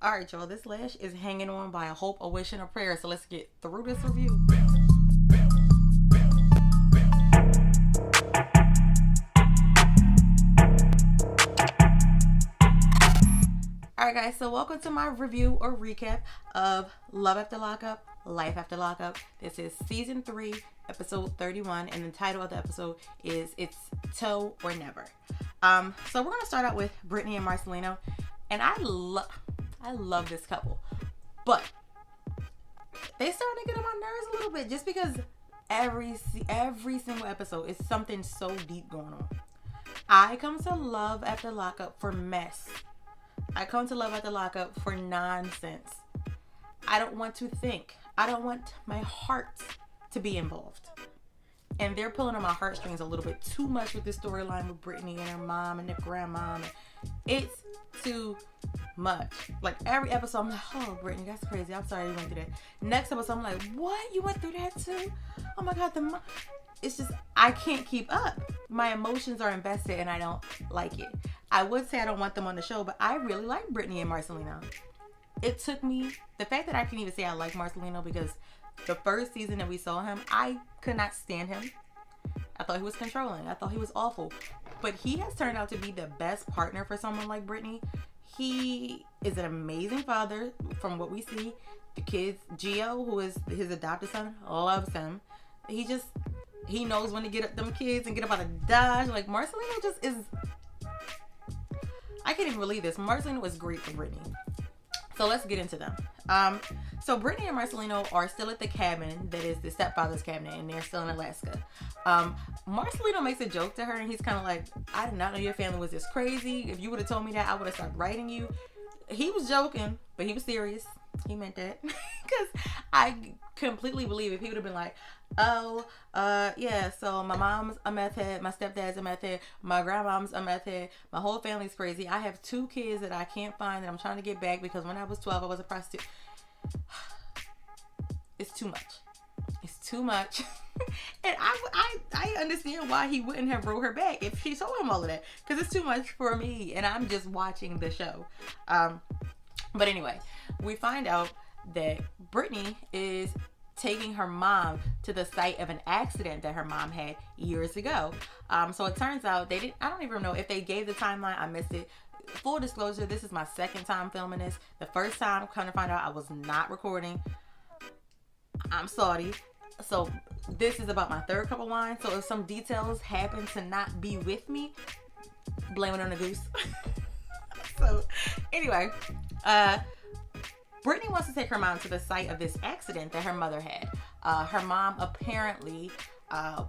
All right, y'all. This lash is hanging on by a hope, a wish, and a prayer. So let's get through this review. Alright guys, so welcome to my review or recap of Love After Lockup, Life After Lockup. This is season 3, episode 31, and the title of the episode is It's Toe or Never. So we're gonna start out with Britney and Marcelino, and I love this couple, but they starting to get on my nerves a little bit just because every single episode is something so deep going on. I come to Love After Lockup for mess. I come to Love After Lockup for nonsense. I don't want to think. I don't want my heart to be involved. And they're pulling on my heartstrings a little bit too much with this storyline with Britney and her mom and the grandma. It's too much. Like every episode, I'm like, oh, Britney, that's crazy. I'm sorry you went through that. Next episode, I'm like, what? You went through that too? Oh my God, it's just, I can't keep up. My emotions are invested and I don't like it. I would say I don't want them on the show, but I really like Britney and Marcelino. It took me, the fact that I can even say I like Marcelino because the first season that we saw him, I could not stand him. I thought he was controlling. I thought he was awful. But he has turned out to be the best partner for someone like Britney. He is an amazing father from what we see. The kids, Gio, who is his adopted son, loves him. He knows when to get up them kids and get up out of Dodge. Like Marcelino just is, I can't even believe this. Marcelino was great for Britney. So let's get into them. So Britney and Marcelino are still at the cabin that is the stepfather's cabin, and they're still in Alaska. Marcelino makes a joke to her, and he's kind of like, I did not know your family was this crazy. If you would have told me that, I would have started writing you. He was joking, but he was serious. He meant that. Because I completely believe if he would have been like, oh, yeah, so my mom's a meth head, my stepdad's a meth head, my grandmom's a meth head, my whole family's crazy. I have 2 kids that I can't find that I'm trying to get back because when I was 12, I was a prostitute. It's too much. It's too much. And I understand why he wouldn't have wrote her back if she told him all of that. Because it's too much for me, and I'm just watching the show. But anyway, we find out that Britney is taking her mom to the site of an accident that her mom had years ago. So it turns out I don't even know if they gave the timeline. I missed it. Full disclosure, this is my second time filming this. The first time, come to find out, I was not recording. I'm sorry. So this is about my third cup of wine. So if some details happen to not be with me, blame it on the goose. So anyway, Britney wants to take her mom to the site of this accident that her mother had. Her mom apparently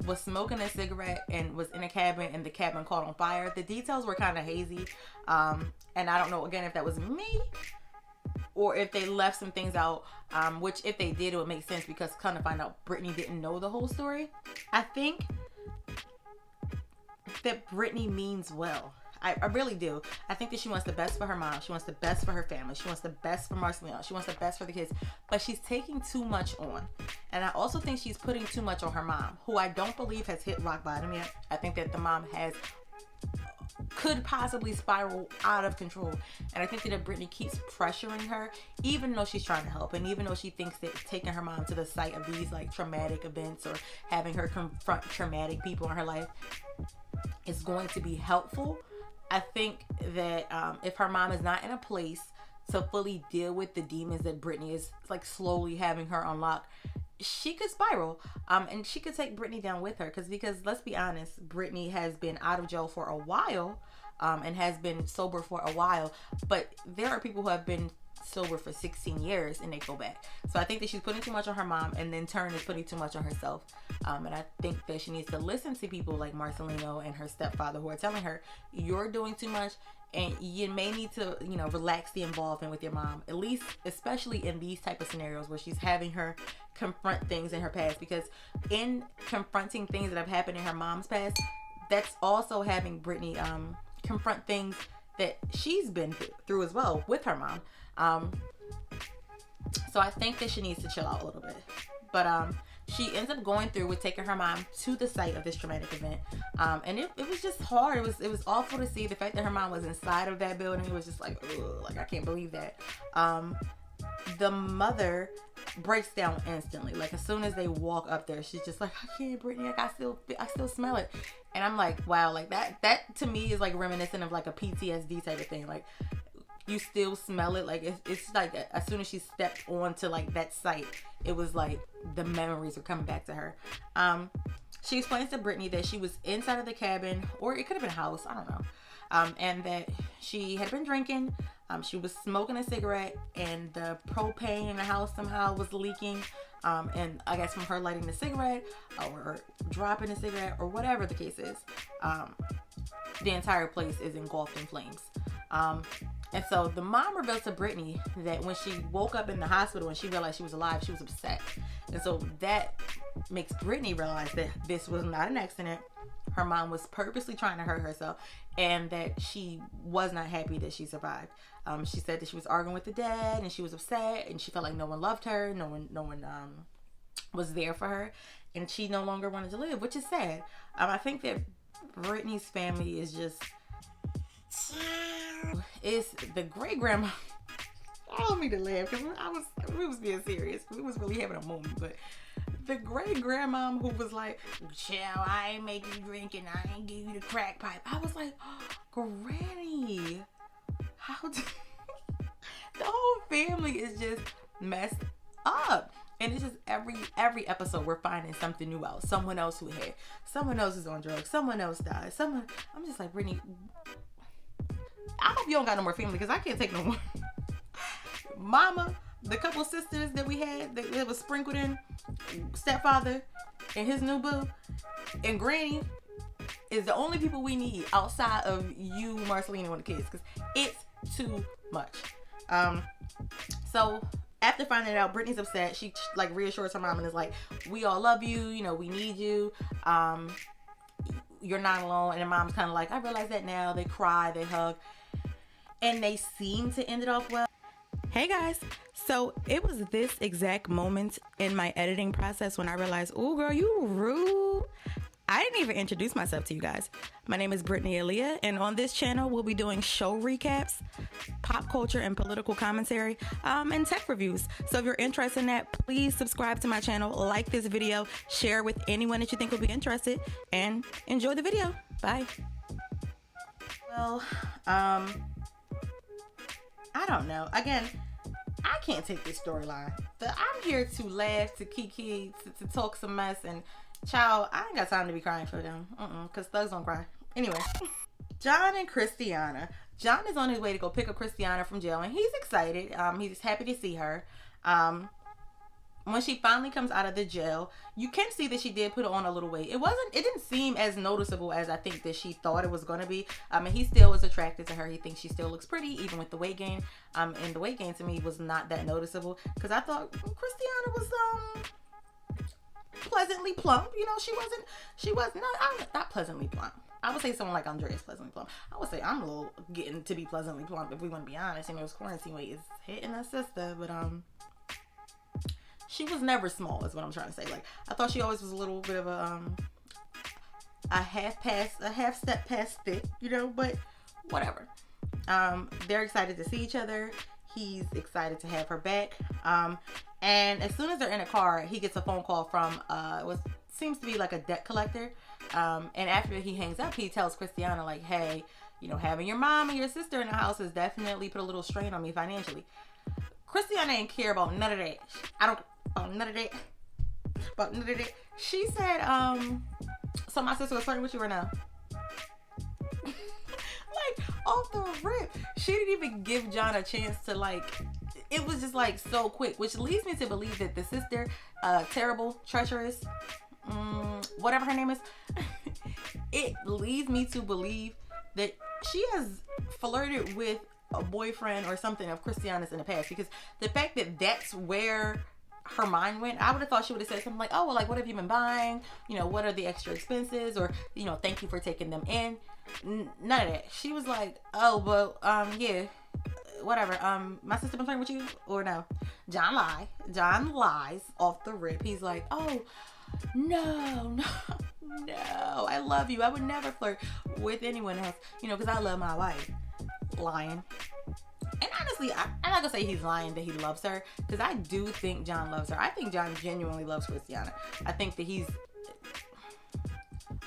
was smoking a cigarette and was in a cabin, and the cabin caught on fire. The details were kind of hazy, and I don't know again if that was me or if they left some things out, which if they did, it would make sense because kind of find out Britney didn't know the whole story. I think that Britney means well. I really do. I think that she wants the best for her mom. She wants the best for her family. She wants the best for Marcelino. She wants the best for the kids. But she's taking too much on. And I also think she's putting too much on her mom, who I don't believe has hit rock bottom yet. I think that the mom could possibly spiral out of control. And I think that if Britney keeps pressuring her, even though she's trying to help, and even though she thinks that taking her mom to the site of these like traumatic events or having her confront traumatic people in her life is going to be helpful, I think that if her mom is not in a place to fully deal with the demons that Britney is like slowly having her unlock, she could spiral, and she could take Britney down with her. Because let's be honest, Britney has been out of jail for a while, and has been sober for a while. But there are people who have been sober for 16 years and they go back. So I think that she's putting too much on her mom, and then turn is putting too much on herself. And I think that she needs to listen to people like Marcelino and her stepfather who are telling her, you're doing too much and you may need to, relax the involvement with your mom, at least, especially in these type of scenarios where she's having her confront things in her past. Because in confronting things that have happened in her mom's past, that's also having Britney confront things that she's been through as well with her mom. So I think that she needs to chill out a little bit. But she ends up going through with taking her mom to the site of this traumatic event. And it was just hard. It was awful to see. The fact that her mom was inside of that building, it was just like, ugh, like I can't believe that. The mother breaks down instantly. Like as soon as they walk up there, she's just like, I can't, Britney, like I still smell it. And I'm like, wow, like that to me is like reminiscent of like a PTSD type of thing. Like you still smell it. Like it's like as soon as she stepped onto like that site, it was like the memories are coming back to her. She explains to Britney that she was inside of the cabin, or it could have been a house, I don't know. And that she had been drinking. She was smoking a cigarette, and the propane in the house somehow was leaking. And I guess from her lighting the cigarette or dropping the cigarette or whatever the case is, the entire place is engulfed in flames. And so the mom reveals to Britney that when she woke up in the hospital and she realized she was alive, she was upset. And so that makes Britney realize that this was not an accident. Her mom was purposely trying to hurt herself, and that she was not happy that she survived. She said that she was arguing with the dad, and she was upset, and she felt like no one loved her, no one was there for her, and she no longer wanted to live, which is sad. I think that Britney's family is just, it's the great grandma. I don't mean to laugh because we was being serious. We was really having a moment, but the great grandmom who was like, chill, I ain't make you drink and I ain't give you the crack pipe. I was like, oh, Granny, how did the whole family is just messed up. And it's just every episode we're finding something new out. Someone else who hit, someone else is on drugs, someone else died, I'm just like, Brittany, I hope you don't got no more family because I can't take no more. Mama, the couple sisters that we had that was sprinkled in, stepfather and his new boo, and Granny is the only people we need outside of you, Marcelino, and the kids, because it's too much. So after finding it out, Britney's upset. She like reassures her mom and is like, we all love you, you know, we need you, you're not alone. And the mom's kind of like, I realize that now. They cry, they hug, and they seem to end it off well. Hey guys, so it was this exact moment in my editing process when I realized, oh girl, you rude. I didn't even introduce myself to you guys. My name is Britney Aaliyah, and on this channel, we'll be doing show recaps, pop culture and political commentary, and tech reviews. So if you're interested in that, please subscribe to my channel, like this video, share with anyone that you think will be interested, and enjoy the video. Bye. Well, I don't know. Again, I can't take this storyline. I'm here to laugh, to kiki, to talk some mess, and child, I ain't got time to be crying for them. Because thugs don't cry. Anyway, John and Kristianna. John is on his way to go pick up Kristianna from jail, and he's excited. He's happy to see her. When she finally comes out of the jail, you can see that she did put on a little weight. It didn't seem as noticeable as I think that she thought it was going to be. And he still was attracted to her. He thinks she still looks pretty, even with the weight gain. And the weight gain to me was not that noticeable, because I thought Kristianna was pleasantly plump. You know, she was not pleasantly plump. I would say someone like Andrea is pleasantly plump. I would say I'm a little getting to be pleasantly plump, if we want to be honest. You know, this quarantine weight is hitting us, sister, but she was never small, is what I'm trying to say. Like, I thought she always was a little bit of a half step past thick, you know, but whatever. They're excited to see each other. He's excited to have her back. And as soon as they're in a car, he gets a phone call from what seems to be like a debt collector. And after he hangs up, he tells Kristianna, like, hey, you know, having your mom and your sister in the house has definitely put a little strain on me financially. Kristianna ain't care about none of that. I don't about none of that. About none of that. She said, so my sister was flirting with you right now. Like, off the rip. She didn't even give John a chance to, like, it was just like so quick, which leads me to believe that the sister, terrible, treacherous, whatever her name is, it leads me to believe that she has flirted with a boyfriend or something of Kristianna's in the past, because the fact that that's where her mind went, I would have thought she would have said something like, oh, well, like, what have you been buying? You know, what are the extra expenses? Or, you know, thank you for taking them in. None of that. She was like, oh, well, yeah, whatever. My sister been flirting with you or no? John lies off the rip. He's like, oh, no. I love you. I would never flirt with anyone else, because I love my wife. Lying. And honestly, I'm not gonna say he's lying that he loves her, because I do think John loves her. I think John genuinely loves Kristianna. I think that he's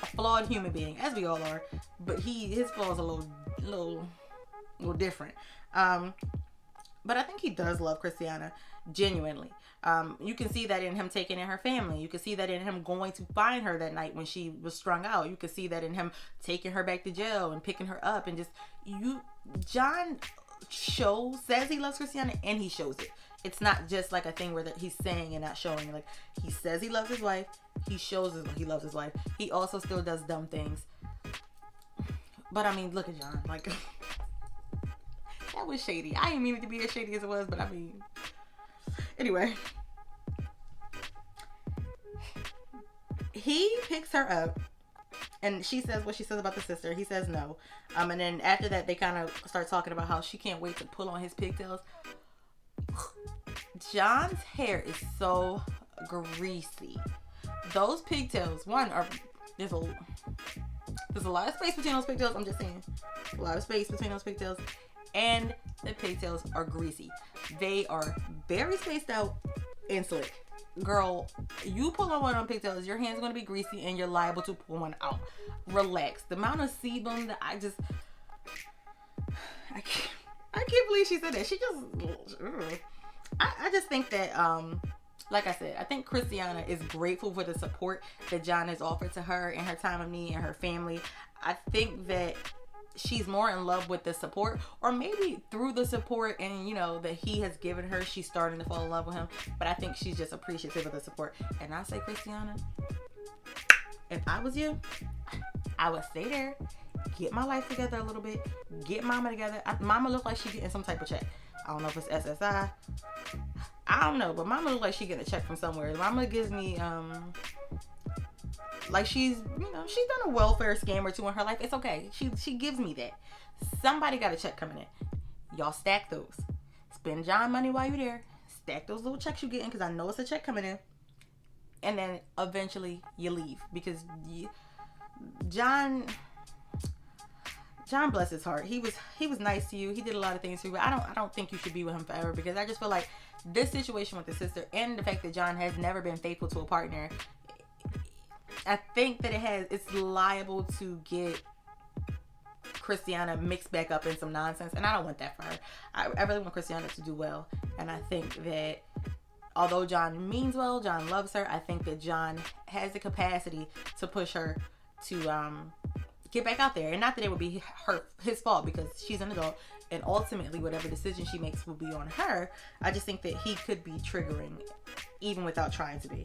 a flawed human being, as we all are, but his flaws are a little different. But I think he does love Kristianna genuinely. You can see that in him taking in her family. You can see that in him going to find her that night when she was strung out. You can see that in him taking her back to jail and picking her up, and John says he loves Kristianna, and he shows it. It's not just like a thing where he's saying and not showing. Like, he says he loves his wife. He shows he loves his wife. He also still does dumb things. But I mean, look at John. Like, that was shady. I didn't mean it to be as shady as it was, but I mean, anyway. He picks her up, and she says what she says about the sister. He says no. And then after that, they kind of start talking about how she can't wait to pull on his pigtails. John's hair is so greasy. Those pigtails, there's a lot of space between those pigtails. I'm just saying, a lot of space between those pigtails, and the pigtails are greasy. They are very spaced out and slick. Girl, you pull on one of them pigtails, your hand's gonna be greasy, and you're liable to pull one out. Relax. The amount of sebum that I can't believe she said that. She just, I just think that, like I said, I think Kristianna is grateful for the support that John has offered to her in her time of need and her family. I think that she's more in love with the support, or maybe through the support and that he has given her, she's starting to fall in love with him. But I think she's just appreciative of the support. And I say, Kristianna, if I was you, I would stay there, get my life together a little bit, get mama together. Mama look like she getting some type of check. I don't know if it's SSI, I don't know, but mama look like she getting a check from somewhere. Mama gives me like she's she's done a welfare scam or two in her life. It's okay. She gives me that. Somebody got a check coming in. Y'all stack those. Spend John money while you're there. Stack those little checks you're getting, because I know it's a check coming in. And then eventually you leave, because John, bless his heart. He was nice to you. He did a lot of things for you, but I don't think you should be with him forever, because I just feel like this situation with the sister, and the fact that John has never been faithful to a partner, I think that it's liable to get Kristianna mixed back up in some nonsense, and I don't want that for her. I really want Kristianna to do well, and I think that although John means well, John loves her, I think that John has the capacity to push her to get back out there. And not that it would be his fault, because she's an adult, and ultimately whatever decision she makes will be on her. I just think that he could be triggering even without trying to be.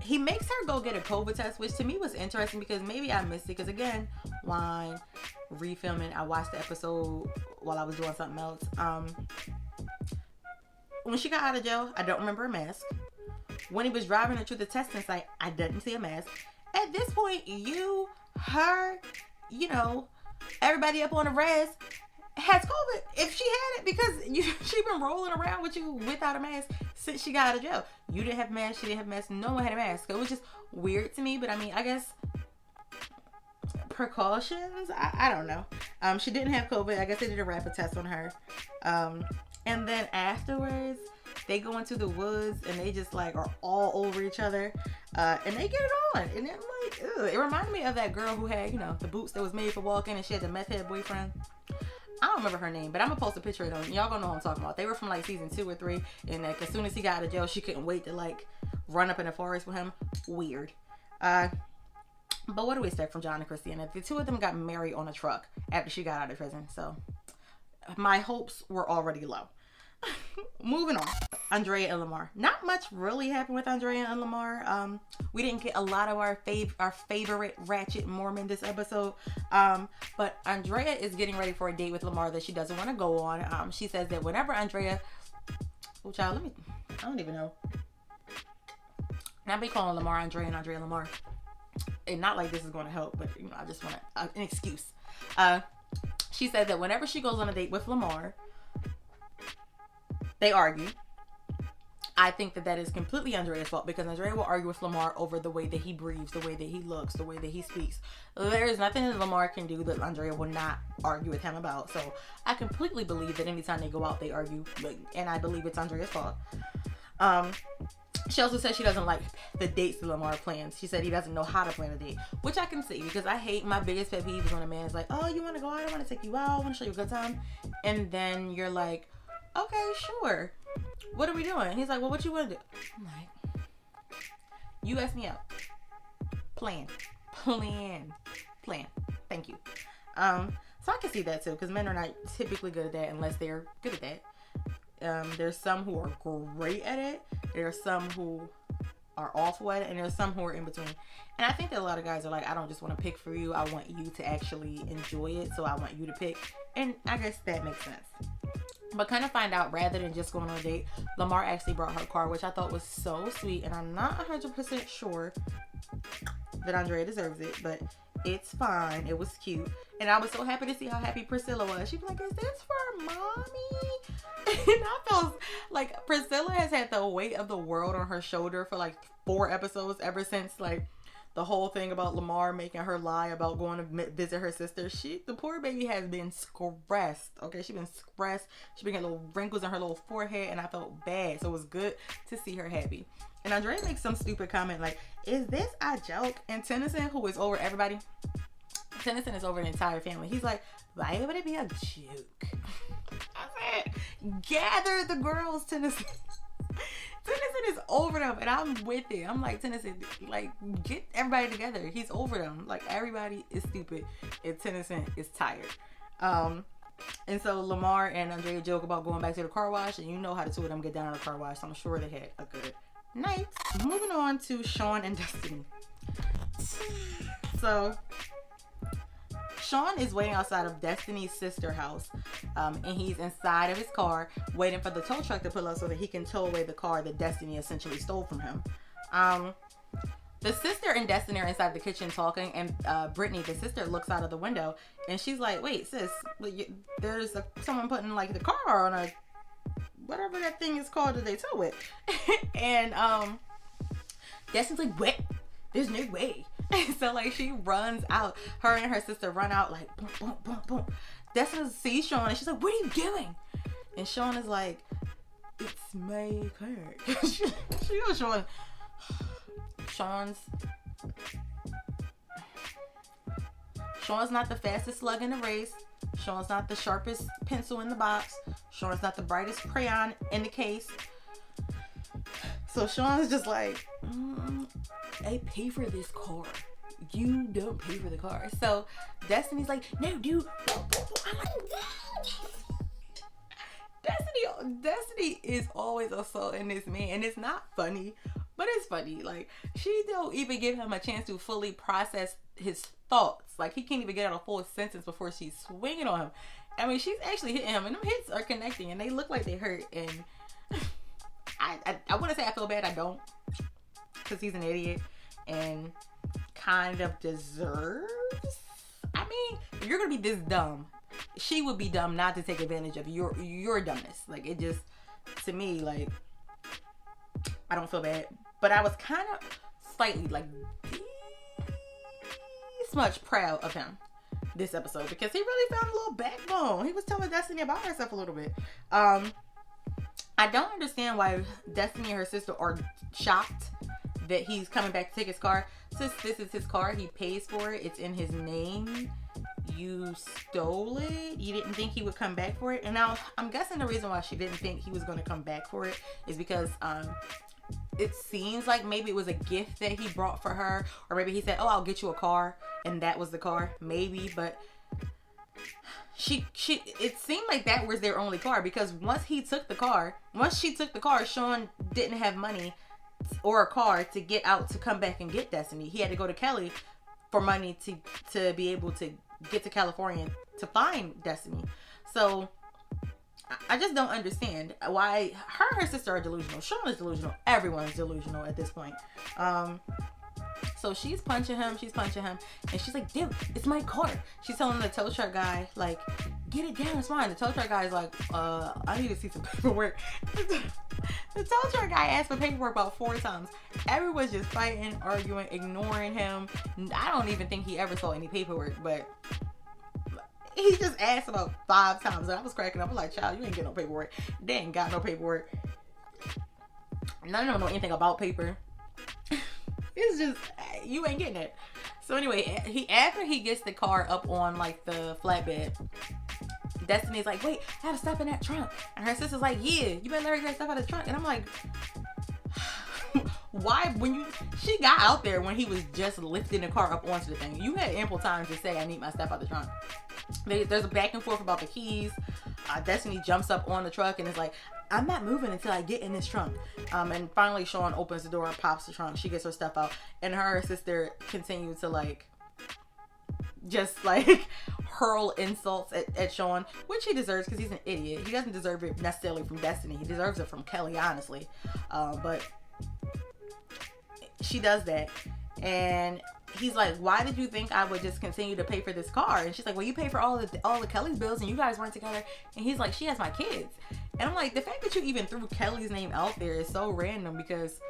He makes her go get a COVID test, which to me was interesting, because maybe I missed it, because again, wine, refilming, I watched the episode while I was doing something else. When she got out of jail, I don't remember a mask. When he was driving her to the testing site, I didn't see a mask. At this point, everybody up on the res has COVID. If she had it, because she been rolling around with you without a mask since she got out of jail. You didn't have a mask, she didn't have a mask, no one had a mask. It was just weird to me, but I mean, I guess precautions, I don't know. She didn't have COVID. I guess they did a rapid test on her. And then afterwards, they go into the woods and they just like are all over each other, and they get it on. And then like, ugh. It reminded me of that girl who had, the boots that was made for walking, and she had the meth head boyfriend. I don't remember her name, but I'm gonna post a picture of them. Y'all gonna know what I'm talking about. They were from like season 2 or 3, and like as soon as he got out of jail, she couldn't wait to like run up in the forest with him. Weird. But what do we expect from John and Kristianna? The two of them got married on a truck after she got out of prison, so my hopes were already low. Moving on. Andrea and Lamar. Not much really happened with Andrea and Lamar. We didn't get a lot of our favorite ratchet Mormon this episode. But Andrea is getting ready for a date with Lamar that she doesn't want to go on. She says that whenever Andrea... Oh, child, I don't even know. Now be calling Lamar Andrea and Andrea Lamar. And not like this is going to help, but I just want an excuse. She said that whenever she goes on a date with Lamar, they argue. I think that that is completely Andrea's fault, because Andrea will argue with Lamar over the way that he breathes, the way that he looks, the way that he speaks. There is nothing that Lamar can do that Andrea will not argue with him about. So I completely believe that anytime they go out, they argue, and I believe it's Andrea's fault. She also said she doesn't like the dates that Lamar plans. She said he doesn't know how to plan a date, which I can see, because I hate, my biggest pet peeve is when a man's like, oh, you want to go out? I want to take you out. I want to show you a good time. And then you're like, okay, sure. What are we doing? He's like, well, what you want to do? I'm like, you asked me out. Plan. Thank you. So I can see that too, because men are not typically good at that unless they're good at that. There's some who are great at it. There are some who are awful at it, and there's some who are in between. And I think that a lot of guys are like, I don't just want to pick for you. I want you to actually enjoy it, so I want you to pick. And I guess that makes sense. But kind of find out, rather than just going on a date, Lamar actually brought her car, which I thought was so sweet. And I'm not 100% sure that Andrea deserves it, but it's fine. It was cute. And I was so happy to see how happy Priscilla was. She'd be like, is this for mommy? And I felt like Priscilla has had the weight of the world on her shoulder for like 4 episodes, ever since like the whole thing about Lamar making her lie about going to visit her sister. The poor baby has been stressed. Okay, she's been stressed. She's been getting little wrinkles on her little forehead, and I felt bad. So it was good to see her happy. And Andrea makes some stupid comment like, is this a joke? And Tennyson, who is over everybody, Tennyson is over the entire family. He's like, why would it be a joke? I said, gather the girls, Tennyson. Tennyson is over them, and I'm with it. I'm like, Tennyson, like, get everybody together. He's over them. Like, everybody is stupid, and Tennyson is tired. And so Lamar and Andrea joke about going back to the car wash, and you know how the two of them get down at the car wash, so I'm sure they had a good night. Moving on to Shawn and Destinie. So Shawn is waiting outside of Destinie's sister house, and he's inside of his car waiting for the tow truck to pull up so that he can tow away the car that Destinie essentially stole from him. The sister and Destinie are inside the kitchen talking, and Britney, the sister, looks out of the window, and she's like, wait, sis, there's someone putting like the car on a whatever that thing is called that they tow it. And Destinie's like, what? There's no way. So like she runs out. Her and her sister run out like boom, boom, boom, boom. Destinie sees Shawn and she's like, what are you doing? And Shawn is like, it's my car. she goes, Shawn's not the fastest slug in the race. Shawn's not the sharpest pencil in the box. Shawn's not the brightest crayon in the case. So Shawn's just like, I pay for this car. You don't pay for the car. So Destinie's like, no, dude. I'm like, Destinie is always assaulting this man, and it's not funny, but it's funny. Like, she don't even give him a chance to fully process his thoughts. Like, he can't even get out a full sentence before she's swinging on him. I mean, she's actually hitting him, and them hits are connecting, and they look like they hurt. And I want to say I feel bad. I don't, because he's an idiot and kind of deserves. I mean, if you're gonna be this dumb, she would be dumb not to take advantage of your dumbness. Like, it just, to me, like, I don't feel bad, but I was kind of slightly like this much proud of him this episode, because he really found a little backbone. He was telling Destinie about herself a little bit. I don't understand why Destinie and her sister are shocked that he's coming back to take his car. Since this is his car, he pays for it. It's in his name. You stole it. You didn't think he would come back for it. And now I'm guessing the reason why she didn't think he was going to come back for it is because it seems like maybe it was a gift that he brought for her, or maybe he said, oh, I'll get you a car, and that was the car. Maybe, but it seemed like that was their only car, because once she took the car, Shawn didn't have money or a car to get out to come back and get Destinie. He had to go to Kelly for money to be able to get to California to find Destinie. So I just don't understand why her and her sister are delusional. Shawn is delusional. Everyone's delusional at this point. So she's punching him, and she's like, dude, it's my car. She's telling the tow truck guy, like, get it down, it's mine. The tow truck guy's like, I need to see some paperwork. The tow truck guy asked for paperwork about 4 times. Everyone's just fighting, arguing, ignoring him. I don't even think he ever saw any paperwork, but he just asked about 5 times. And I was cracking up. I was like, child, you ain't get no paperwork. They ain't got no paperwork. None of them know anything about paper. It's just, you ain't getting it. So anyway, after he gets the car up on like the flatbed, Destiny's like, wait, I have stuff in that trunk. And her sister's like, yeah, you better let her get stuff out of the trunk. And I'm like, why, she got out there when he was just lifting the car up onto the thing. You had ample time to say, I need my stuff out the trunk. There's a back and forth about the keys. Destiny jumps up on the truck and is like, I'm not moving until I get in this trunk. And finally Shawn opens the door and pops the trunk. She gets her stuff out. And her sister continues to like, just like hurl insults at Shawn, which he deserves because he's an idiot. He doesn't deserve it necessarily from Destiny. He deserves it from Kelly, honestly. But she does that. And he's like, why did you think I would just continue to pay for this car? And she's like, well, you pay for all the Kelly's bills and you guys weren't together. And he's like, she has my kids. And I'm like, the fact that you even threw Kelly's name out there is so random because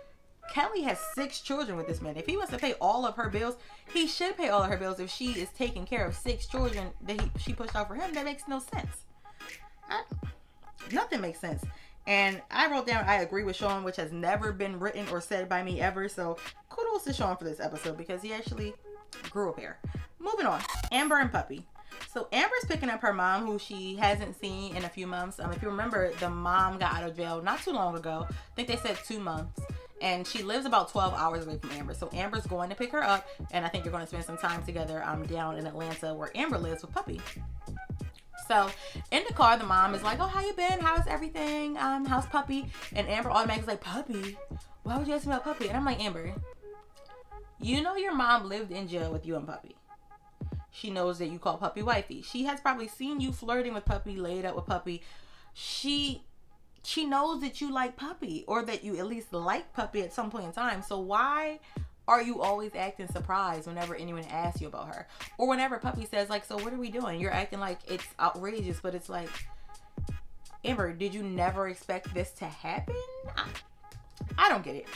Kelly has 6 children with this man. If he wants to pay all of her bills, he should pay all of her bills. If she is taking care of 6 children that she pushed out for him, that makes no sense. Nothing makes sense. And I wrote down, I agree with Shawn, which has never been written or said by me ever. So kudos to Shawn for this episode because he actually grew a pair. Moving on, Amber and Puppy. So Amber's picking up her mom, who she hasn't seen in a few months. If you remember, the mom got out of jail not too long ago. I think they said 2 months. And she lives about 12 hours away from Amber. So Amber's going to pick her up. And I think they're going to spend some time together down in Atlanta where Amber lives with Puppy. So in the car, the mom is like, oh, how you been? How's everything? How's Puppy? And Amber automatically is like, Puppy? Why would you ask me about Puppy? And I'm like, Amber, you know your mom lived in jail with you and Puppy. She knows that you call Puppy wifey. She has probably seen you flirting with Puppy, laid up with Puppy. She knows that you like Puppy, or that you at least like Puppy at some point in time. So why are you always acting surprised whenever anyone asks you about her? Or whenever Puppy says, like, so what are we doing? You're acting like it's outrageous, but it's like, Amber, did you never expect this to happen? I don't get it.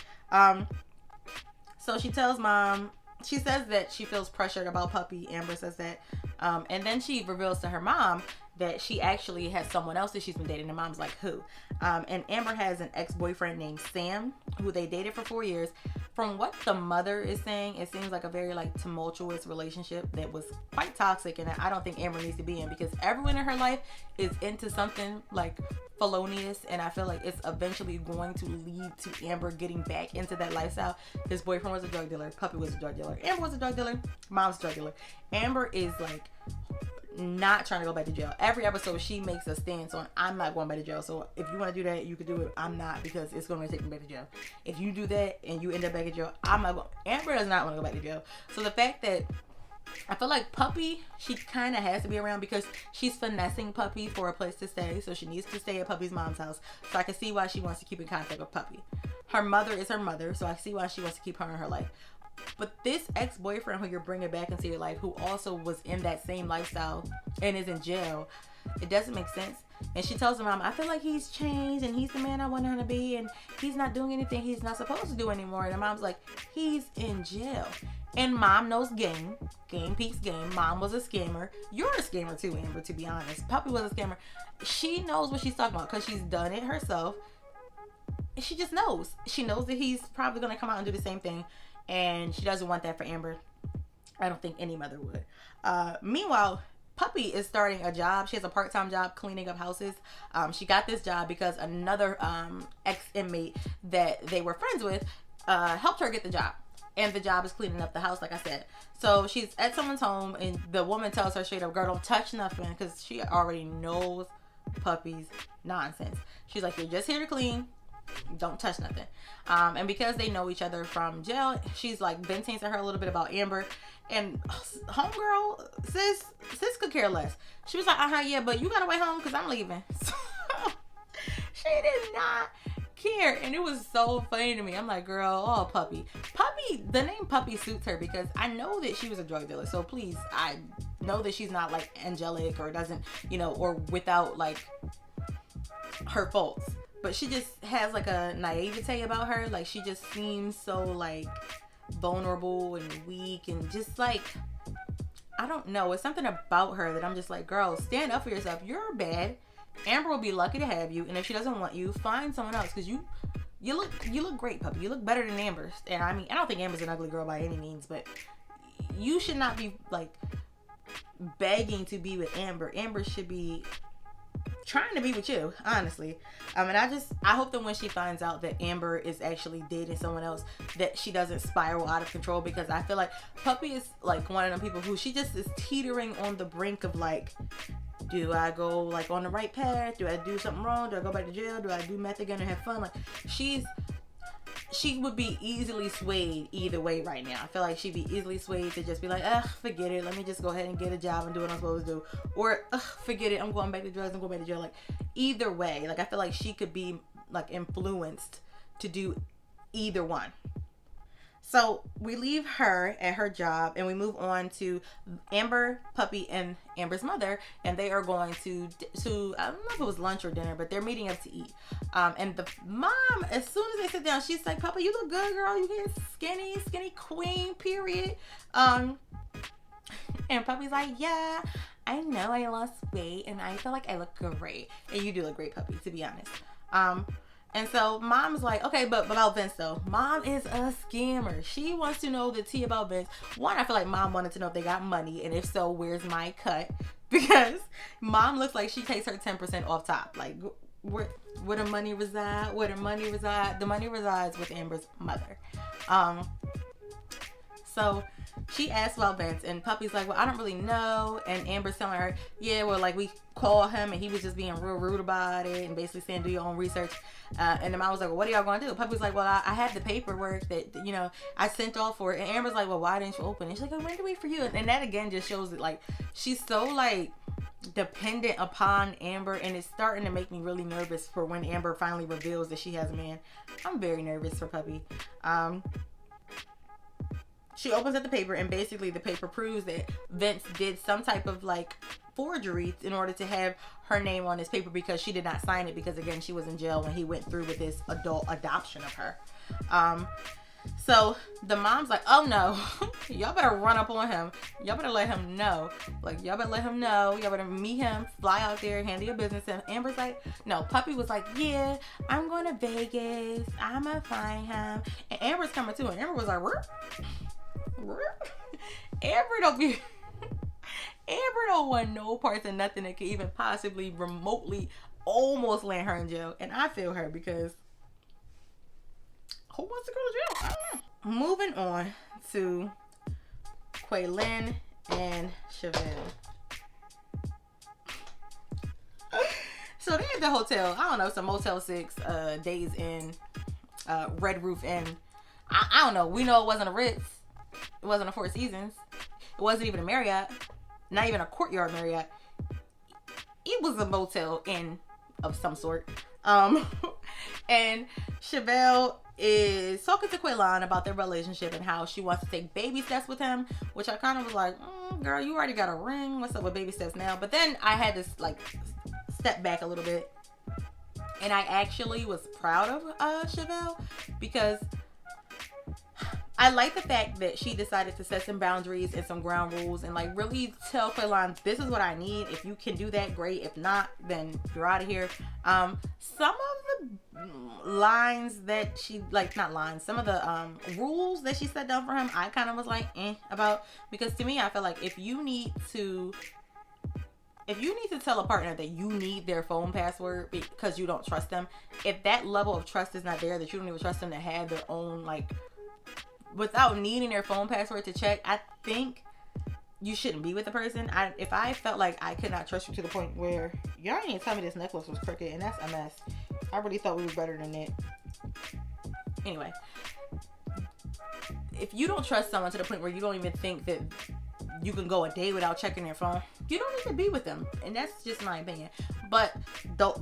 So she tells mom, she says that she feels pressured about Puppy. Amber says that. And then she reveals to her mom that she actually has someone else that she's been dating. And mom's like, who? And Amber has an ex-boyfriend named Sam, who they dated for 4 years. From what the mother is saying, it seems like a very like tumultuous relationship that was quite toxic, and I don't think Amber needs to be in, because everyone in her life is into something like felonious, and I feel like it's eventually going to lead to Amber getting back into that lifestyle. His boyfriend was a drug dealer, Puppy was a drug dealer, Amber was a drug dealer, mom's a drug dealer. Amber is like not trying to go back to jail. Every episode she makes a stance on, I'm not going back to jail. So if you want to do that, you can do it. I'm not, because it's going to take me back to jail. If you do that and you end up back in jail, I'm not going. Amber does not want to go back to jail. So the fact that I feel like Puppy, she kind of has to be around because she's finessing Puppy for a place to stay. So she needs to stay at Puppy's mom's house. So I can see why she wants to keep in contact with Puppy. Her mother is her mother, so I see why she wants to keep her in her life. But this ex-boyfriend who you're bringing back into your life, who also was in that same lifestyle and is in jail, it doesn't make sense. And she tells her mom, I feel like he's changed and he's the man I want him to be, and he's not doing anything he's not supposed to do anymore. And the mom's like, he's in jail. And mom knows game. Game peaks game. Mom was a scammer. You're a scammer too, Amber, to be honest. Puppy was a scammer. She knows what she's talking about because she's done it herself. She just knows. She knows that he's probably going to come out and do the same thing. And she doesn't want that for Amber. I don't think any mother would. Meanwhile, Puppy is starting a job. She has a part-time job cleaning up houses. She got this job because another ex-inmate that they were friends with helped her get the job. And the job is cleaning up the house, like I said. So she's at someone's home, and the woman tells her straight up, girl, don't touch nothing, because she already knows Puppy's nonsense. She's like, you're just here to clean. Don't touch nothing. And because they know each other from jail, she's like venting to her a little bit about Amber. And homegirl, sis could care less. She was like, yeah, but you gotta wait home because I'm leaving. So she did not care. And it was so funny to me. I'm like, girl, oh, Puppy the name Puppy suits her because I know that she was a drug dealer. So please, I know that she's not like angelic or doesn't, you know, or without like her faults. But she just has like a naivete about her. Like she just seems so like vulnerable and weak and just like, I don't know. It's something about her that I'm just like, girl, stand up for yourself. You're bad. Amber will be lucky to have you. And if she doesn't want you, find someone else. Because you look great, puppy. You look better than Amber. And I mean, I don't think Amber's an ugly girl by any means. But you should not be like begging to be with Amber. Amber should be trying to be with you, honestly. And I hope that when she finds out that Amber is actually dating someone else, that she doesn't spiral out of control, because I feel like Puppy is like one of them people who she just is teetering on the brink of like, do I go like on the right path? Do I do something wrong? Do I go back to jail? Do I do meth again and have fun? Like she would be easily swayed either way right now. I feel like she'd be easily swayed to just be like, forget it. Let me just go ahead and get a job and do what I'm supposed to do. Or, forget it. I'm going back to drugs. I'm going back to jail. Like, either way. Like, I feel like she could be, like, influenced to do either one. So, we leave her at her job and we move on to Amber, Puppy, and Amber's mother. And they are going to I don't know if it was lunch or dinner, but they're meeting up to eat. And the mom, as soon as they sit down, she's like, Puppy, you look good, girl. You get skinny queen, period. And Puppy's like, yeah, I know I lost weight and I feel like I look great. And you do look great, Puppy, to be honest. And so mom's like, okay, but about Vince though. Mom is a scammer. She wants to know the tea about Vince. One, I feel like mom wanted to know if they got money, and if so, where's my cut? Because mom looks like she takes her 10% off top. Like, where the money reside? Where the money reside? The money resides with Amber's mother. So she asks about Vince, and Puppy's like, well, I don't really know. And Amber's telling her, yeah, well, like, we called him and he was just being real rude about it and basically saying, do your own research. And the mom was like, well, what are y'all going to do? Puppy's like, well, I had the paperwork that, you know, I sent off for it. And Amber's like, well, why didn't you open it? She's like, I'm ready to wait for you. And that again just shows that, like, she's so, like, dependent upon Amber, and it's starting to make me really nervous for when Amber finally reveals that she has a man. I'm very nervous for Puppy. She opens up the paper, and basically the paper proves that Vince did some type of like forgery in order to have her name on this paper, because she did not sign it, because again, she was in jail when he went through with this adult adoption of her. So the mom's like, oh no, y'all better run up on him. Y'all better let him know. Like, y'all better let him know. Y'all better meet him, fly out there, handle your business. And Amber's like, no. Puppy was like, yeah, I'm going to Vegas. I'm going to find him. And Amber's coming too. And Amber was like, Amber don't want no parts of nothing that could even possibly remotely almost land her in jail. And I feel her, because who wants to go to jail? I don't know. Moving on to Quaylon and Shavel. So they're at the hotel. I don't know, some Motel 6, Days Inn, Red Roof Inn. I don't know. We know it wasn't a Ritz. It wasn't a Four Seasons. It wasn't even a Marriott. Not even a Courtyard Marriott. It was a Motel Inn of some sort. And Shavel is talking to Quaylon about their relationship and how she wants to take baby steps with him, which I kind of was like, girl, you already got a ring. What's up with baby steps now? But then I had to like step back a little bit, and I actually was proud of Shavel, because I like the fact that she decided to set some boundaries and some ground rules and like really tell Quaylon, this is what I need. If you can do that, great. If not, then you're out of here. Some of the lines that she, like, not lines, some of the rules that she set down for him, I kind of was like, about, because to me, I feel like if you need to tell a partner that you need their phone password because you don't trust them, if that level of trust is not there, that you don't even trust them to have their own, like, without needing their phone password to check, I think you shouldn't be with the person. If I felt like I could not trust you to the point where y'all didn't even tell me this necklace was crooked, and that's a mess. I really thought we were better than that. Anyway, if you don't trust someone to the point where you don't even think that you can go a day without checking their phone, you don't need to be with them. And that's just my opinion. But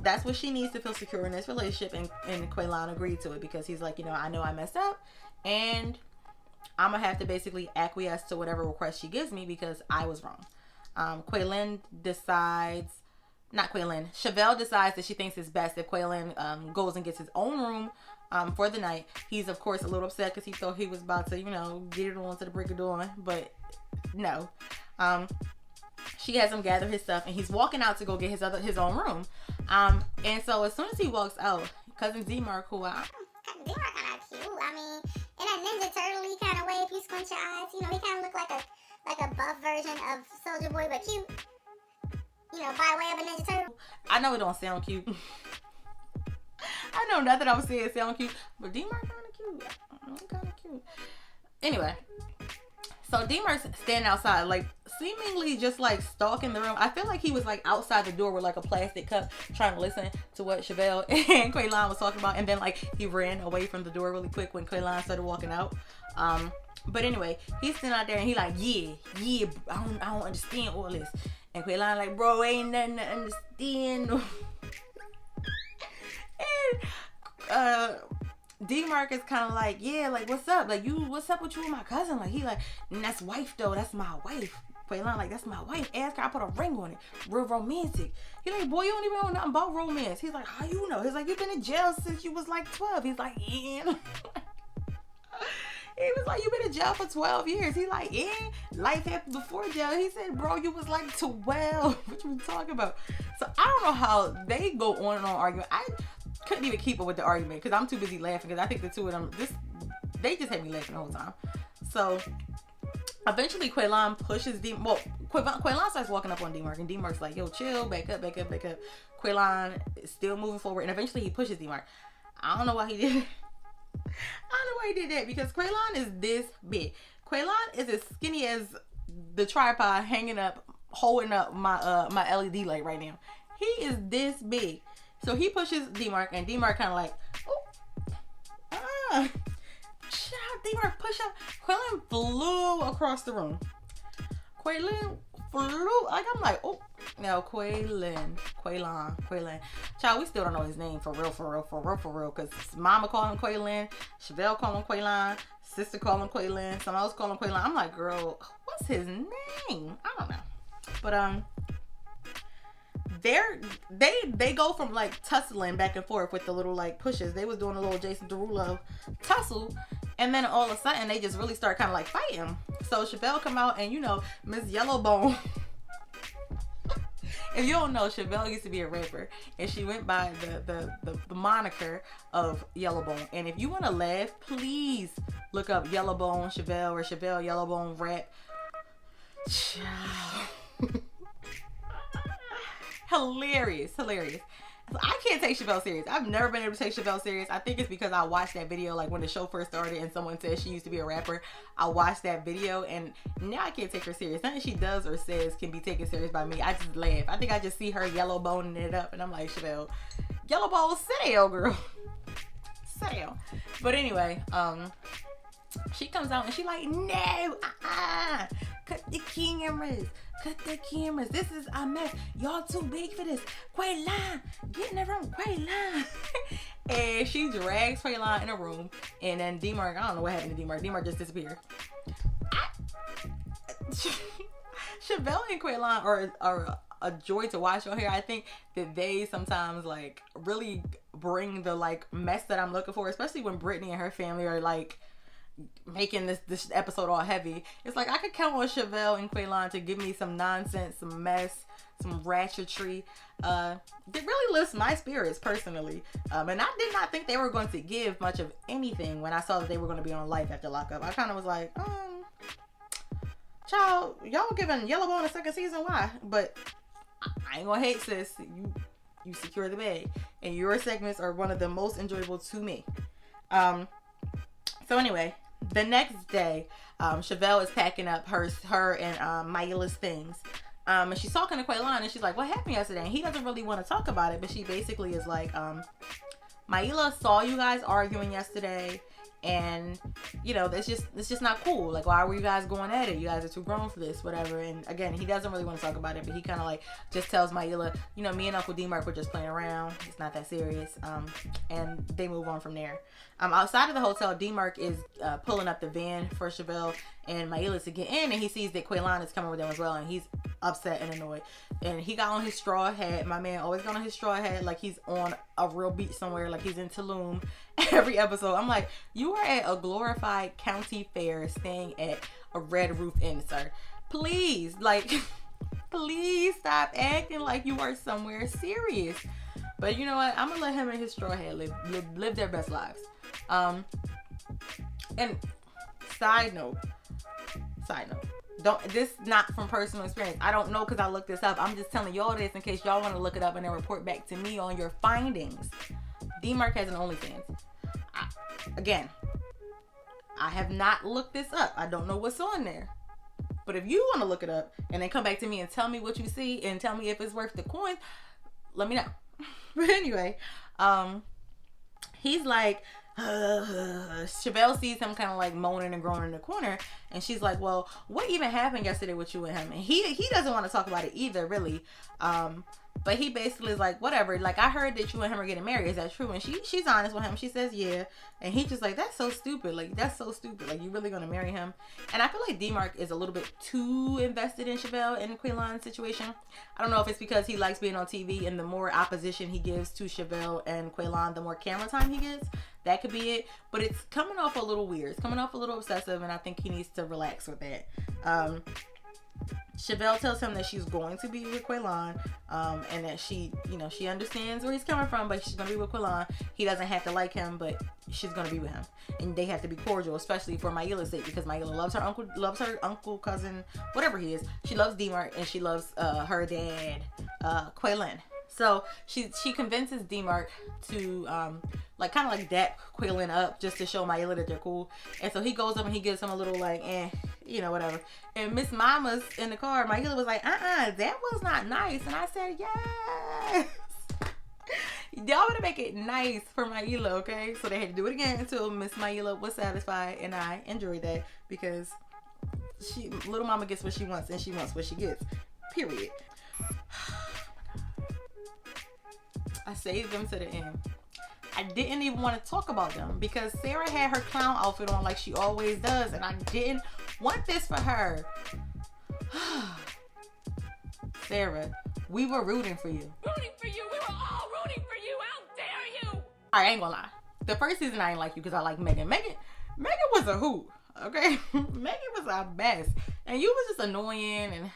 that's what she needs to feel secure in this relationship. And Quaylon agreed to it, because he's like, I know I messed up, and I'm gonna have to basically acquiesce to whatever request she gives me because I was wrong. Quaylon decides, not Quaylon, Shavel decides that she thinks it's best if Quaylon goes and gets his own room for the night. He's of course a little upset because he thought he was about to, you know, get it on to the break of dawn, but no. She has him gather his stuff and he's walking out to go get his own room. And so as soon as he walks out, cousin DMark, who DMark kind of cute. I mean, in a Ninja Turtle-y kind of way, if you squint your eyes, you know, he kind of look like a buff version of Soulja Boy, but cute. You know, by way of a Ninja Turtle. I know it don't sound cute. I know not that I'm saying it sound cute, but DMark kind of cute. Kind of cute. Anyway, so DMark's standing outside, like seemingly just like stalking the room. I feel like he was like outside the door with like a plastic cup, trying to listen to what Shavel and Quaylon was talking about, and then like he ran away from the door really quick when Quaylon started walking out. But anyway, he's sitting out there and he like, yeah, I don't understand all this. And Quaylon like, bro, ain't nothing to understand. And DMark is kind of like, yeah, like, what's up? Like, what's up with you and my cousin? Like, he like, that's wife though, that's my wife. Quaylon like, that's my wife. Ask her, I put a ring on it. Real romantic. He like, boy, you don't even know nothing about romance. He's like, how you know? He's like, you've been in jail since you was like 12. He's like, yeah. He was like, you been in jail for 12 years. He like, yeah, life happened before jail. He said, bro, you was like 12. What you talking about? So I don't know how they go on and on arguing. I couldn't even keep up with the argument because I'm too busy laughing because I think the two of them, they just had me laughing the whole time. So eventually Quaylon pushes Quaylon starts walking up on DMark and DMark's like, yo, chill, back up. Quaylon is still moving forward and eventually he pushes DMark. I don't know why he did it. I don't know why he did that because Quaylon is this big. Quaylon is as skinny as the tripod hanging up, holding up my LED light right now. He is this big. So he pushes DMark and DMark kind of like, oh, child, DMark push up. Quaylon flew across the room. Quaylon flew, like I'm like, oh, now Quaylon. Child, we still don't know his name for real, because mama call him Quaylon, Shavel call him Quaylon, sister call him Quaylon, someone else call him Quaylon. I'm like, girl, what's his name? I don't know. But they go from like tussling back and forth with the little like pushes. They was doing a little Jason Derulo tussle, and then all of a sudden they just really start kind of like fighting. So Shavel come out and, you know, Miss Yellowbone. If you don't know, Shavel used to be a rapper and she went by the moniker of Yellowbone. And if you want to laugh, please look up Yellowbone Shavel or Shavel Yellowbone rap. Hilarious. I can't take Shavel serious. I've never been able to take Shavel serious. I think it's because I watched that video like when the show first started and someone said she used to be a rapper. I watched that video and now I can't take her serious. Nothing she does or says can be taken serious by me. I just laugh. I think I just see her yellowboning it up and I'm like, Shavel, yellowbone sail, girl. Sail. But anyway, she comes out and she like, no, cut the cameras. This is a mess. Y'all too big for this. Quaylon, get in the room. Quaylon. And she drags Quaylon in a room. And then DMark, I don't know what happened to DMark. DMark just disappeared. Shavel and Quaylon are a joy to watch on here. I think that they sometimes like really bring the like mess that I'm looking for, especially when Britney and her family are like making this episode all heavy. It's like I could count on Shavel and Quaylon to give me some nonsense, some mess, some ratchetry. It really lifts my spirits personally. And I did not think they were going to give much of anything when I saw that they were going to be on Life After Lockup. I kind of was like, child, y'all giving Yellowbone a second season? Why? But I ain't gonna hate, sis. You secure the bag, and your segments are one of the most enjoyable to me. So anyway, the next day, Shavel is packing up her and Maila's things. And she's talking to Quaylon and she's like, what happened yesterday? And he doesn't really want to talk about it, but she basically is like, Maila saw you guys arguing yesterday and you know, it's just not cool. Like, why were you guys going at it? You guys are too grown for this, whatever. And again, he doesn't really want to talk about it, but he kind of like just tells Maila, you know, me and Uncle DMark were just playing around. It's not that serious. And they move on from there. Outside of the hotel, DMark is pulling up the van for Shavel and Maila to get in, and he sees that Quaylon is coming with them as well, and he's upset and annoyed. And he got on his straw hat. My man always got on his straw hat like he's on a real beach somewhere, like he's in Tulum. Every episode, I'm like, you are at a glorified county fair staying at a Red Roof Inn, sir. Please, like, please stop acting like you are somewhere serious. But you know what? I'm gonna let him and his straw hat live their best lives. And side note, this not from personal experience. I don't know, because I looked this up. I'm just telling y'all this in case y'all want to look it up and then report back to me on your findings. DMark has an OnlyFans. Again, I have not looked this up. I don't know what's on there. But if you want to look it up and then come back to me and tell me what you see and tell me if it's worth the coin, let me know. But anyway, he's like, Shavel sees him kind of like moaning and groaning in the corner, and she's like, well, what even happened yesterday with you and him? And he doesn't want to talk about it either, really. But he basically is like, whatever, like, I heard that you and him are getting married. Is that true? And she's honest with him. She says, yeah. And he's just like, that's so stupid. Like, that's so stupid. Like, you really gonna marry him? And I feel like DMark is a little bit too invested in Shavel and Quaylon's situation. I don't know if it's because he likes being on TV, and the more opposition he gives to Shavel and Quaylon, the more camera time he gets. That could be it. But it's coming off a little weird. It's coming off a little obsessive, and I think he needs to relax with that. Shavel tells him that she's going to be with Quaylon, and that she understands where he's coming from, but she's going to be with Quaylon. He doesn't have to like him, but she's going to be with him. And they have to be cordial, especially for Maila's sake, because Maila loves her uncle, cousin, whatever he is. She loves DMark, and she loves her dad, Quaylon. So she convinces DMark to like kind of like dap Quaylon up just to show Maila that they're cool. And so he goes up and he gives him a little like, whatever. And Miss Mama's in the car. Maila was like, that was not nice. And I said, yes. Y'all better make it nice for Maila, okay? So they had to do it again until Miss Maila was satisfied, and I enjoyed that because little mama gets what she wants, and she wants what she gets. Period. I saved them to the end. I didn't even want to talk about them because Sarah had her clown outfit on like she always does, and I didn't want this for her. Sarah, we were rooting for you. Rooting for you. We were all rooting for you. How dare you? I ain't gonna lie. The first season I didn't like you because I like Megan. Megan was a hoot. Okay, Megan was our best, and you was just annoying, and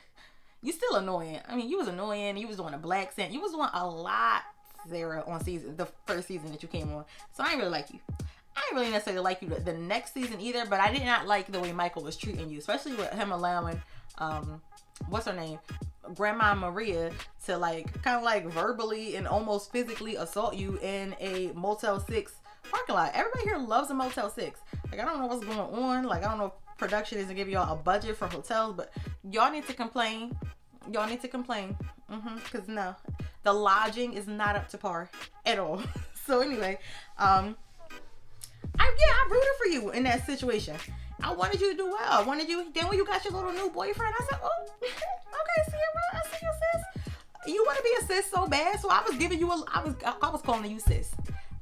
you still annoying. I mean, you was annoying. You was doing a black scent. You was doing a lot, Sarah, on the first season that you came on. So I didn't really like you. I didn't really necessarily like you the next season either, but I did not like the way Michael was treating you, especially with him allowing, what's her name? Grandma Maria to like kind of like verbally and almost physically assault you in a Motel 6 parking lot. Everybody here loves a Motel 6. Like, I don't know what's going on. Like, I don't know if production isn't giving y'all a budget for hotels, but y'all need to complain. Y'all need to complain. Because no, the lodging is not up to par at all. So anyway, I rooted for you in that situation. I wanted you to do well. I wanted you. Then when you got your little new boyfriend, I said, "Oh, okay, Sierra, I see you, sis. You want to be a sis so bad." So I was giving you I was calling you sis.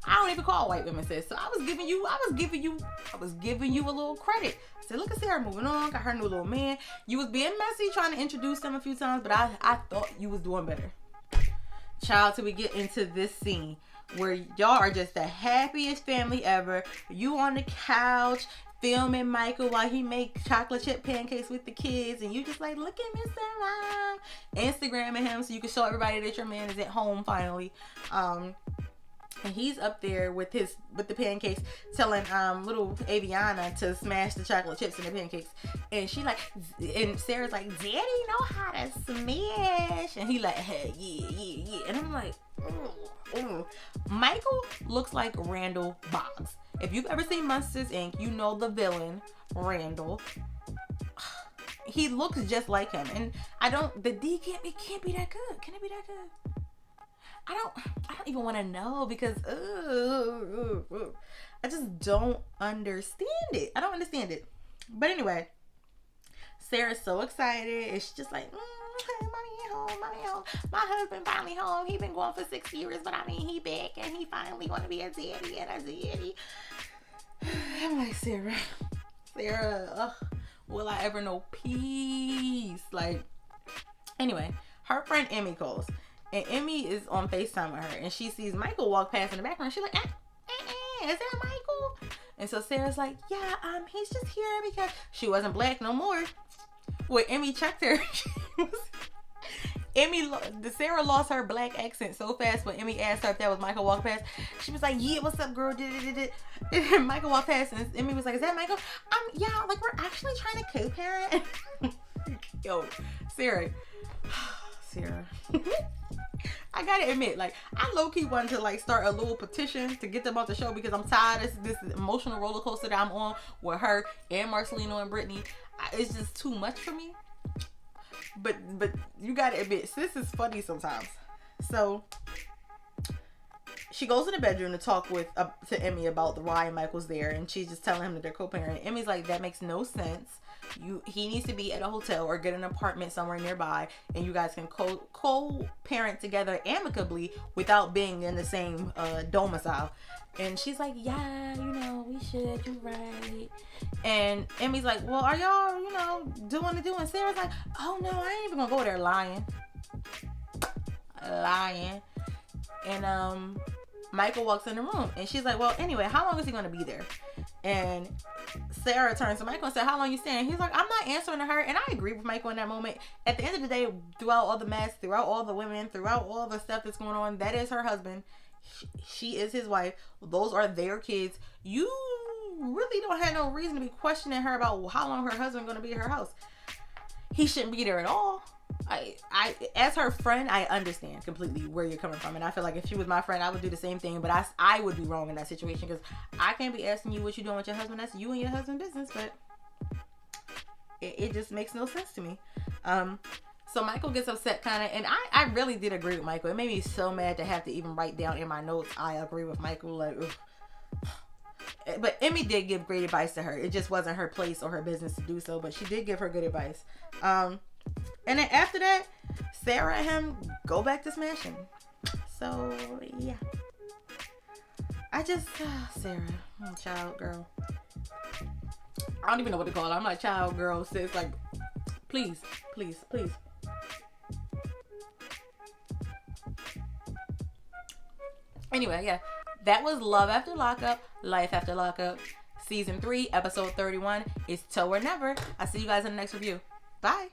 I don't even call white women sis. So I was giving you a little credit. I said, "Look at Sarah moving on. Got her new little man. You was being messy trying to introduce them a few times, but I thought you was doing better." Child, till we get into this scene where y'all are just the happiest family ever. You on the couch filming Michael while he makes chocolate chip pancakes with the kids, and you just like, look at Mr. Mom, Instagramming him so you can show everybody that your man is at home finally. And he's up there with the pancakes, telling little Aviana to smash the chocolate chips in the pancakes, and Sarah's like, "Daddy know how to smash," and he like, "Hey, yeah," and I'm like, Michael looks like Randall Boggs. If you've ever seen Monsters Inc., you know the villain Randall. He looks just like him, and it can't be that good. Can it be that good? I don't even want to know because I just don't understand it. I don't understand it. But anyway, Sarah's so excited. It's just like, mommy home. My husband finally home. He been gone for 6 years, but I mean, he back and he finally gonna be a daddy and a daddy. I'm like, Sarah, will I ever know peace? Like, anyway, her friend Emmy calls, and Emmy is on FaceTime with her, and she sees Michael walk past in the background. She's like, is that Michael? And so Sarah's like, yeah, he's just here because she wasn't black no more. When Emmy checked her, Sarah lost her black accent so fast when Emmy asked her if that was Michael walking past. She was like, yeah, what's up, girl? And Michael walked past, and Emmy was like, is that Michael? Yeah, like, we're actually trying to co-parent. Yo, Sarah. I gotta admit, like, I low-key wanted to, like, start a little petition to get them off the show because I'm tired of this emotional roller coaster that I'm on with her and Marcelino and Britney. It's just too much for me. But you gotta admit, sis is funny sometimes. So she goes in the bedroom to talk to Emmy about why Michael's there, and she's just telling him that they're co-parent. Emmy's like, that makes no sense. He needs to be at a hotel or get an apartment somewhere nearby, and you guys can co-parent together amicably without being in the same domicile. And she's like, yeah, we should. You're right. And Emmy's like, well, are y'all, doing the do? And Sarah's like, oh no, I ain't even gonna go there lying. And Michael walks in the room, and she's like, well, anyway, how long is he gonna be there? And Sarah turns to Michael and said, how long you staying? He's like, I'm not answering to her. And I agree with Michael in that moment. At the end of the day, throughout all the mess, throughout all the women, throughout all the stuff that's going on, that is her husband. She is his wife. Those are their kids. You really don't have no reason to be questioning her about how long her husband going to be at her house. He shouldn't be there at all. I as her friend, I understand completely where you're coming from, and I feel like if she was my friend, I would do the same thing. But I would be wrong in that situation because I can't be asking you what you're doing with your husband. That's you and your husband's business. But it just makes no sense to me. So Michael gets upset kind of, and I really did agree with Michael. It made me so mad to have to even write down in my notes, I agree with Michael. Like, ugh. But Emmy did give great advice to her. It just wasn't her place or her business to do so, but she did give her good advice. And then after that, Sarah and him go back to smashing. So, yeah. I just, Sarah, child, girl. I don't even know what to call her. I'm like, child, girl, sis, like, please. Anyway, yeah. That was Love After Lockup, Life After Lockup, Season 3, Episode 31. It's Toe or Never. I'll see you guys in the next review. Bye.